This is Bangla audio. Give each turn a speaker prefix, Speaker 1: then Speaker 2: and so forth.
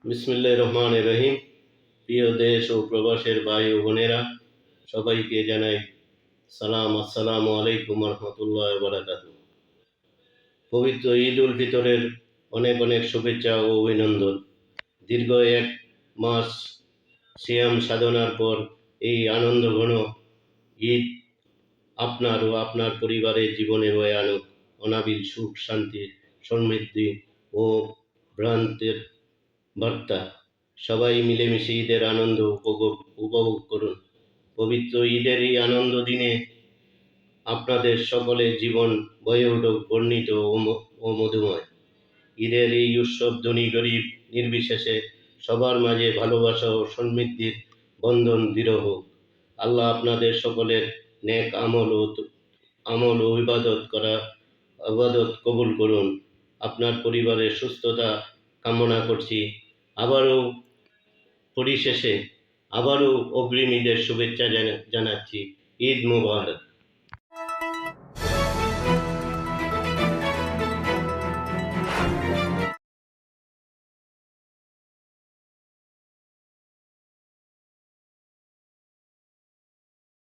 Speaker 1: বিসমিল্লাহির রহমানির রহিম। প্রিয় দেশ ও প্রবাসের ভাই ও বোনেরা, সবাইকে জানাই সালাম। আসসালামু আলাইকুম রহমতুল্লাহ বারাকাতুহু। পবিত্র ঈদ উল ফিতরের অনেক অনেক শুভেচ্ছা ও অভিনন্দন। দীর্ঘ এক মাস সিয়াম সাধনার পর এই আনন্দঘন ঈদ আপনার ও আপনার পরিবারের জীবনে বয়ে আনুক অনাবিল সুখ, শান্তি, সমৃদ্ধি ও ভ্রান্তের বার্তা। সবাই মিলেমিশে ঈদের আনন্দ উপভোগ করুন। পবিত্র ঈদের এই আনন্দ দিনে আপনাদের সকলের জীবন বয়ে উঠুক বর্ণিত ও মধুময়। ঈদের এই উৎসব ধনী গরিব নির্বিশেষে সবার মাঝে ভালোবাসা ও সমৃদ্ধির বন্ধন দৃঢ় হোক। আল্লাহ আপনাদের সকলের নেক আমল ও ইবাদত কবুল করুন। আপনার পরিবারের সুস্থতা কামনা করছি। পরিশেষে আবারও অগ্রিম ঈদের শুভেচ্ছা জানাচ্ছি। ঈদ মোবারক।